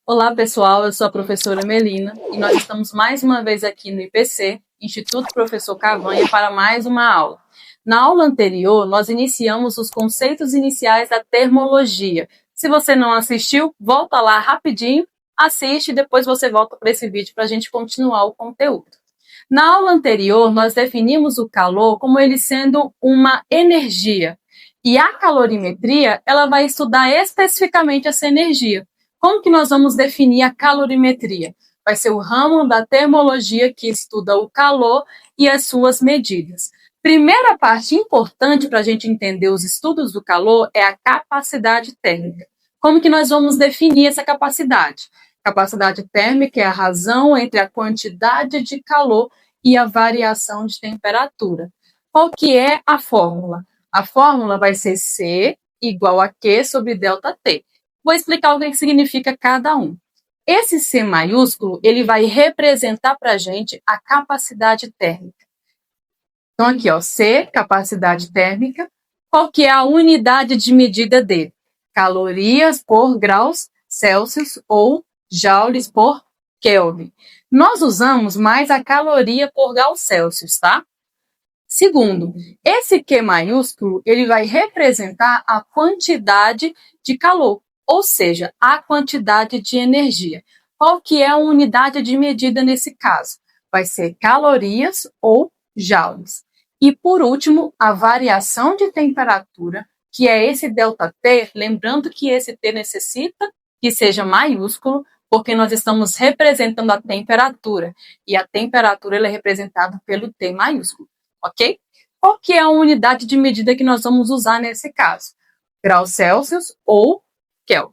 Olá, pessoal, eu sou a professora Melina e nós estamos mais uma vez aqui no IPC, Instituto Professor Cavanha, para mais uma aula. Na aula anterior, nós iniciamos os conceitos iniciais da termologia. Se você não assistiu, volta lá rapidinho, assiste e depois você volta para esse vídeo para a gente continuar o conteúdo. Na aula anterior, nós definimos o calor como ele sendo uma energia. E a calorimetria, ela vai estudar especificamente essa energia. Como que nós vamos definir a calorimetria? Vai ser o ramo da termologia que estuda o calor e as suas medidas. Primeira parte importante para a gente entender os estudos do calor é a capacidade térmica. Como que nós vamos definir essa capacidade? Capacidade térmica é a razão entre a quantidade de calor e a variação de temperatura. Qual que é a fórmula? A fórmula vai ser C igual a Q sobre ΔT. Vou explicar o que significa cada um. Esse C maiúsculo, ele vai representar para a gente a capacidade térmica. Então, aqui, ó, C, capacidade térmica. Qual que é a unidade de medida dele? Calorias por graus Celsius ou joules por Kelvin. Nós usamos mais a caloria por grau Celsius, tá? Segundo, esse Q maiúsculo, ele vai representar a quantidade de calor, ou seja, a quantidade de energia. Qual que é a unidade de medida nesse caso? Vai ser calorias ou joules. E por último, a variação de temperatura, que é esse ΔT, lembrando que esse T necessita que seja maiúsculo, porque nós estamos representando a temperatura, e a temperatura ela é representada pelo T maiúsculo, ok? Qual que é a unidade de medida que nós vamos usar nesse caso? Graus Celsius ou Kelvin,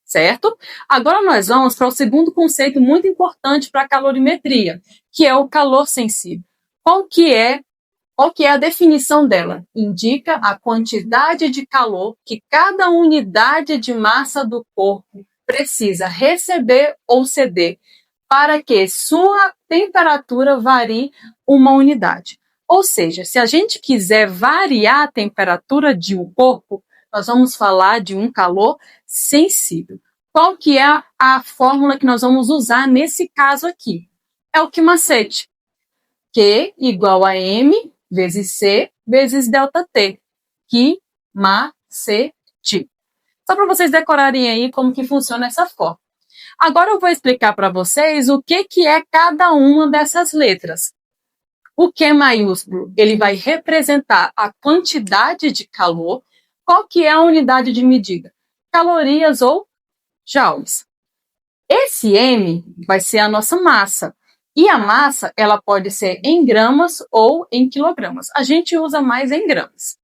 certo? Agora nós vamos para o segundo conceito muito importante para a calorimetria, que é o calor sensível. Qual que é a definição dela? Indica a quantidade de calor que cada unidade de massa do corpo precisa receber ou ceder para que sua temperatura varie uma unidade. Ou seja, se a gente quiser variar a temperatura de um corpo, nós vamos falar de um calor sensível. Qual que é a fórmula que nós vamos usar nesse caso aqui? É o Q-macete. Q igual a M vezes C vezes ΔT. Q-macete. Só para vocês decorarem aí como que funciona essa fórmula. Agora eu vou explicar para vocês o que é cada uma dessas letras. O Q maiúsculo, ele vai representar a quantidade de calor. Qual que é a unidade de medida? Calorias ou joules. Esse M vai ser a nossa massa. E a massa, ela pode ser em gramas ou em quilogramas. A gente usa mais em gramas.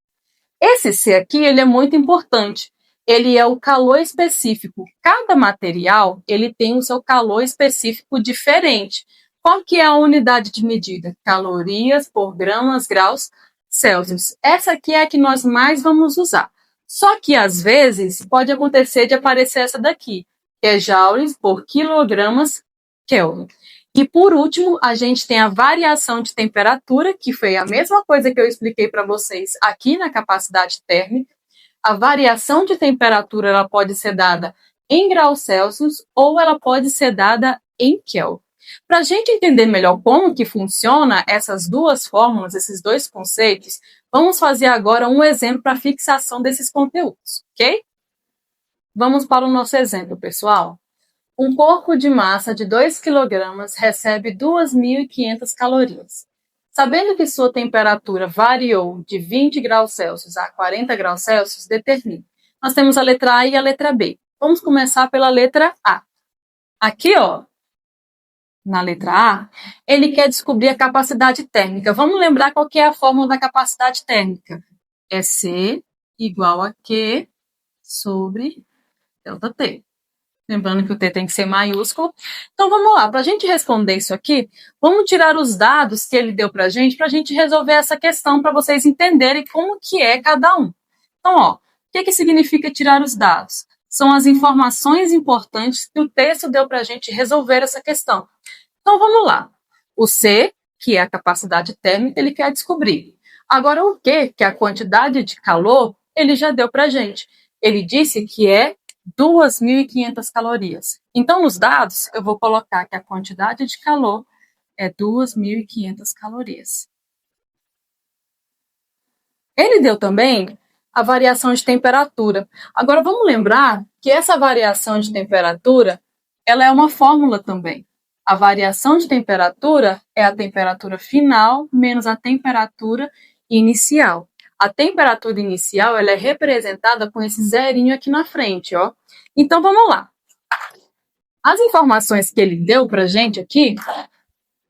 Esse C aqui, ele é muito importante. Ele é o calor específico. Cada material, ele tem o seu calor específico diferente. Qual que é a unidade de medida? Calorias por gramas, graus Celsius. Essa aqui é a que nós mais vamos usar. Só que, às vezes, pode acontecer de aparecer essa daqui, que é joules por quilogramas Kelvin. E, por último, a gente tem a variação de temperatura, que foi a mesma coisa que eu expliquei para vocês aqui na capacidade térmica. A variação de temperatura ela pode ser dada em graus Celsius ou ela pode ser dada em Kelvin. Para a gente entender melhor como que funciona essas duas fórmulas, esses dois conceitos, vamos fazer agora um exemplo para fixação desses conteúdos, ok? Vamos para o nosso exemplo, pessoal. Um corpo de massa de 2 kg recebe 2.500 calorias. Sabendo que sua temperatura variou de 20 graus Celsius a 40 graus Celsius, determine. Nós temos a letra A e a letra B. Vamos começar pela letra A. Aqui, ó, na letra A, ele quer descobrir a capacidade térmica. Vamos lembrar qual que é a fórmula da capacidade térmica. É C igual a Q sobre ΔT. Lembrando que o T tem que ser maiúsculo. Então, vamos lá. Para a gente responder isso aqui, vamos tirar os dados que ele deu para a gente resolver essa questão, para vocês entenderem como que é cada um. Então, ó, o que significa tirar os dados? São as informações importantes que o texto deu para a gente resolver essa questão. Então, vamos lá. O C, que é a capacidade térmica, ele quer descobrir. Agora, o Q, que é a quantidade de calor, ele já deu para a gente. Ele disse que é 2.500 calorias. Então, nos dados, eu vou colocar que a quantidade de calor é 2.500 calorias. Ele deu também a variação de temperatura. Agora, vamos lembrar que essa variação de temperatura, ela é uma fórmula também. A variação de temperatura é a temperatura final menos a temperatura inicial. A temperatura inicial, ela é representada com esse zerinho aqui na frente, ó. Então, vamos lá. As informações que ele deu pra gente aqui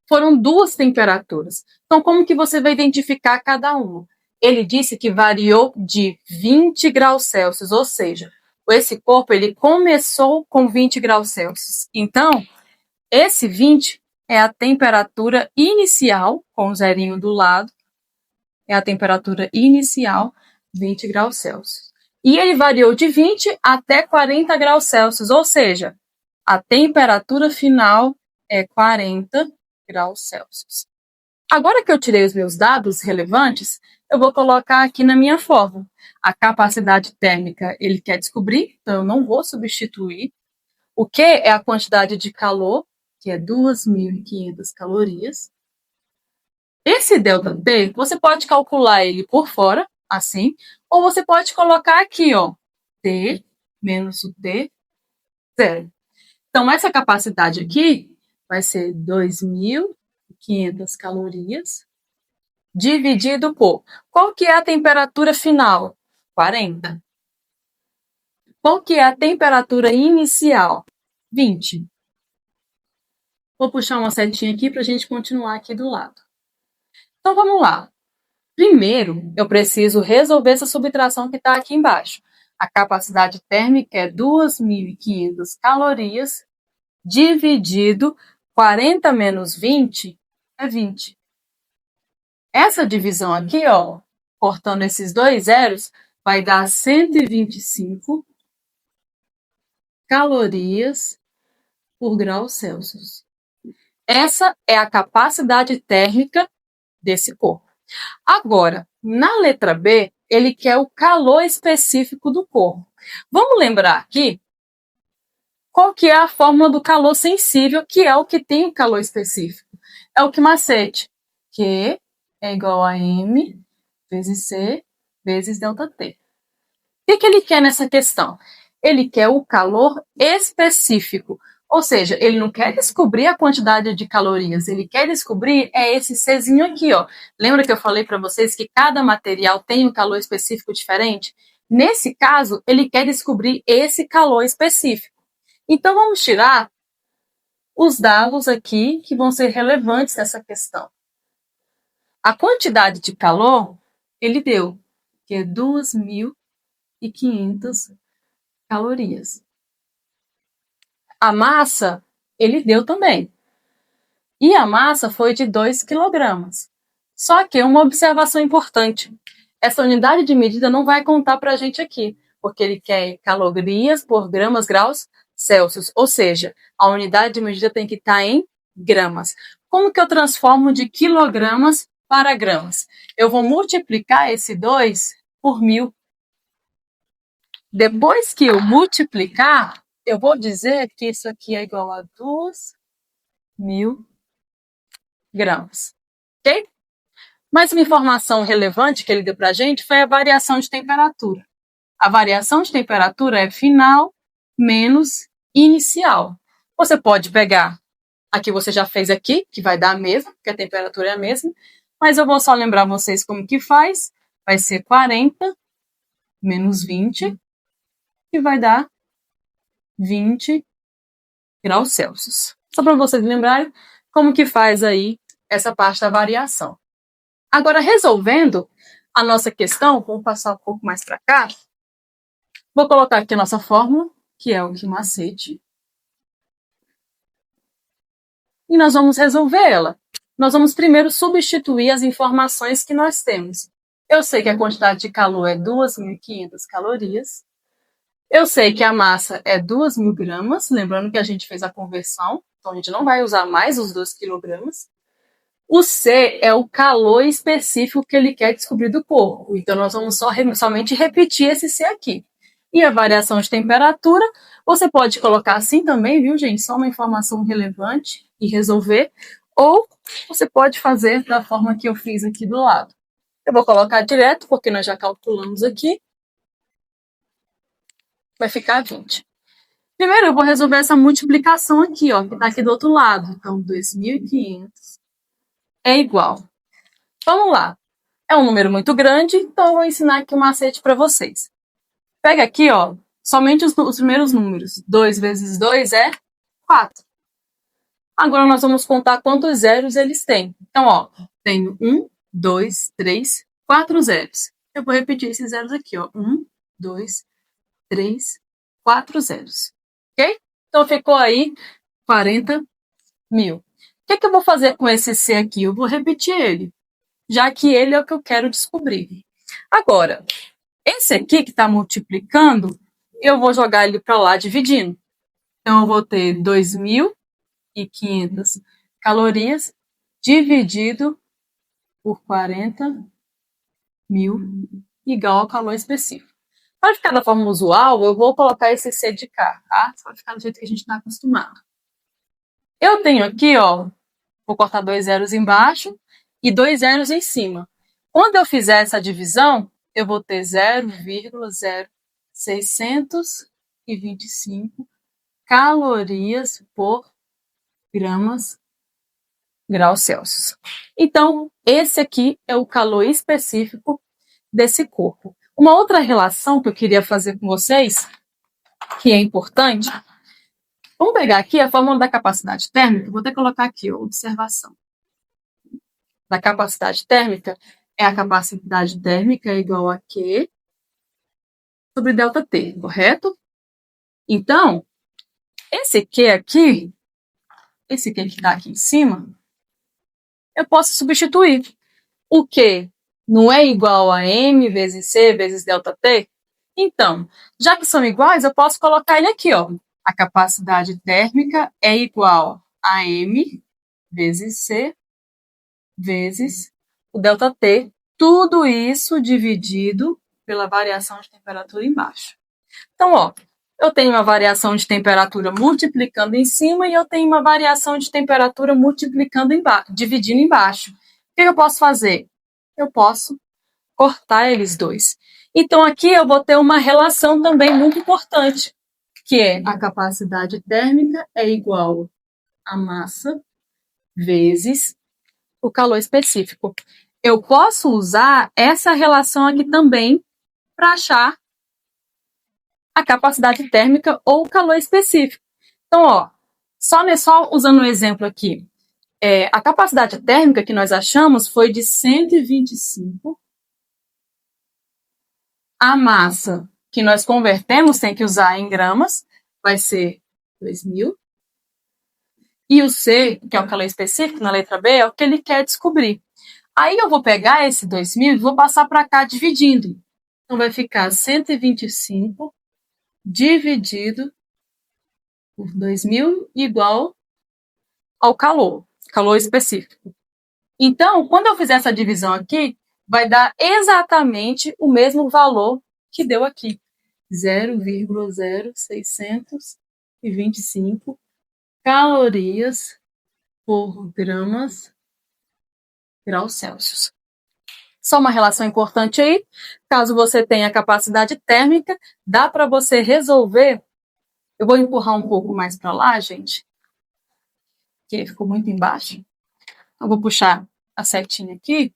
foram duas temperaturas. Então, como que você vai identificar cada uma? Ele disse que variou de 20 graus Celsius, ou seja, esse corpo ele começou com 20 graus Celsius. Então, esse 20 é a temperatura inicial, com o zerinho do lado, é a temperatura inicial, 20 graus Celsius. E ele variou de 20 até 40 graus Celsius, ou seja, a temperatura final é 40 graus Celsius. Agora que eu tirei os meus dados relevantes, eu vou colocar aqui na minha fórmula. A capacidade térmica ele quer descobrir, então eu não vou substituir. O Q é a quantidade de calor, que é 2.500 calorias. Esse ΔT, você pode calcular ele por fora, assim, ou você pode colocar aqui, ó, T menos o T, zero. Então, essa capacidade aqui vai ser 2.500 calorias dividido por... Qual que é a temperatura final? 40. Qual que é a temperatura inicial? 20. Vou puxar uma setinha aqui para a gente continuar aqui do lado. Então, vamos lá. Primeiro, eu preciso resolver essa subtração que está aqui embaixo. A capacidade térmica é 2.500 calorias dividido 40 menos 20 é 20. Essa divisão aqui, ó, cortando esses dois zeros, vai dar 125 calorias por grau Celsius. Essa é a capacidade térmica desse corpo. Agora, na letra B, ele quer o calor específico do corpo. Vamos lembrar aqui qual que é a fórmula do calor sensível, que é o que tem o calor específico. É o que macete. Q é igual a M vezes C vezes ΔT. O que ele quer nessa questão? Ele quer o calor específico. Ou seja, ele não quer descobrir a quantidade de calorias, ele quer descobrir esse Czinho aqui, ó. Lembra que eu falei para vocês que cada material tem um calor específico diferente? Nesse caso, ele quer descobrir esse calor específico. Então, vamos tirar os dados aqui que vão ser relevantes nessa questão. A quantidade de calor, ele deu, que é 2.500 calorias. A massa, ele deu também. E a massa foi de 2 quilogramas. Só que uma observação importante. Essa unidade de medida não vai contar para a gente aqui, porque ele quer calorias por gramas graus Celsius. Ou seja, a unidade de medida tem que estar em gramas. Como que eu transformo de quilogramas para gramas? Eu vou multiplicar esse 2 por 1.000. Depois que eu multiplicar, eu vou dizer que isso aqui é igual a 2.000 gramas. Ok? Mais uma informação relevante que ele deu para a gente foi a variação de temperatura. A variação de temperatura é final menos inicial. Você pode pegar a que você já fez aqui, que vai dar a mesma, porque a temperatura é a mesma, mas eu vou só lembrar vocês como que faz. Vai ser 40 menos 20, que vai dar 20 graus Celsius. Só para vocês lembrarem como que faz aí essa parte da variação. Agora, resolvendo a nossa questão, vamos passar um pouco mais para cá. Vou colocar aqui a nossa fórmula, que é o que macete. E nós vamos resolver ela. Nós vamos primeiro substituir as informações que nós temos. Eu sei que a quantidade de calor é 2.500 calorias. Eu sei que a massa é 2.000 gramas, lembrando que a gente fez a conversão, então a gente não vai usar mais os 2 quilogramas. O C é o calor específico que ele quer descobrir do corpo, então nós vamos somente repetir esse C aqui. E a variação de temperatura, você pode colocar assim também, viu, gente? Só uma informação relevante e resolver. Ou você pode fazer da forma que eu fiz aqui do lado. Eu vou colocar direto, porque nós já calculamos aqui. Vai ficar 20. Primeiro, eu vou resolver essa multiplicação aqui, ó, que está aqui do outro lado. Então, 2.500 é igual. Vamos lá. É um número muito grande, então eu vou ensinar aqui um macete para vocês. Pega aqui, ó, somente os primeiros números. 2 vezes 2 é 4. Agora nós vamos contar quantos zeros eles têm. Então, ó, tenho 1, 2, 3, 4 zeros. Eu vou repetir esses zeros aqui, ó. 1, 2, 3, 4 zeros. Ok? Então ficou aí 40 mil. O que eu vou fazer com esse C aqui? Eu vou repetir ele, já que ele é o que eu quero descobrir. Agora, esse aqui que está multiplicando, eu vou jogar ele para lá dividindo. Então, eu vou ter 2.500 calorias dividido por 40 mil igual ao calor específico. Para ficar da forma usual, eu vou colocar esse C de cá, tá? Para ficar do jeito que a gente está acostumado. Eu tenho aqui, ó, vou cortar 2 zeros embaixo e 2 zeros em cima. Quando eu fizer essa divisão, eu vou ter 0,0625 calorias por graus Celsius. Então, esse aqui é o calor específico desse corpo. Uma outra relação que eu queria fazer com vocês, que é importante, vamos pegar aqui a fórmula da capacidade térmica, vou até colocar aqui, ó, observação. Da capacidade térmica é a capacidade térmica igual a Q sobre ΔT, correto? Então, esse Q aqui, esse Q que está aqui em cima, eu posso substituir. O Q não é igual a M vezes C vezes ΔT? Então, já que são iguais, eu posso colocar ele aqui, ó. A capacidade térmica é igual a M vezes C vezes o ΔT. Tudo isso dividido pela variação de temperatura embaixo. Então, ó, eu tenho uma variação de temperatura multiplicando em cima e eu tenho uma variação de temperatura multiplicando embaixo, dividindo embaixo. O que eu posso fazer? Eu posso cortar eles dois. Então, aqui eu vou ter uma relação também muito importante, que é a capacidade térmica é igual a massa vezes o calor específico. Eu posso usar essa relação aqui também para achar a capacidade térmica ou o calor específico. Então, ó, só usando um exemplo aqui, a capacidade térmica que nós achamos foi de 125. A massa que nós convertemos, tem que usar em gramas, vai ser 2.000. E o C, que é o calor específico, na letra B, é o que ele quer descobrir. Aí eu vou pegar esse 2.000 e vou passar para cá dividindo. Então vai ficar 125 dividido por 2.000 igual ao calor específico. Então, quando eu fizer essa divisão aqui, vai dar exatamente o mesmo valor que deu aqui. 0,0625 calorias por graus Celsius. Só uma relação importante aí, caso você tenha capacidade térmica, dá para você resolver. Eu vou empurrar um pouco mais para lá, gente, que ficou muito embaixo. Eu vou puxar a setinha aqui.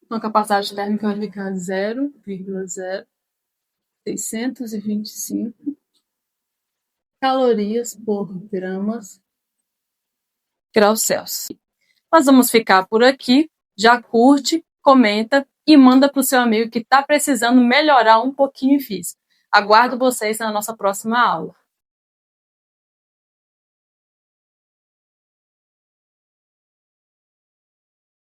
Então, a capacidade térmica vai ficar 0,0625 calorias por graus Celsius. Nós vamos ficar por aqui. Já curte, comenta e manda para o seu amigo que está precisando melhorar um pouquinho em física. Aguardo vocês na nossa próxima aula.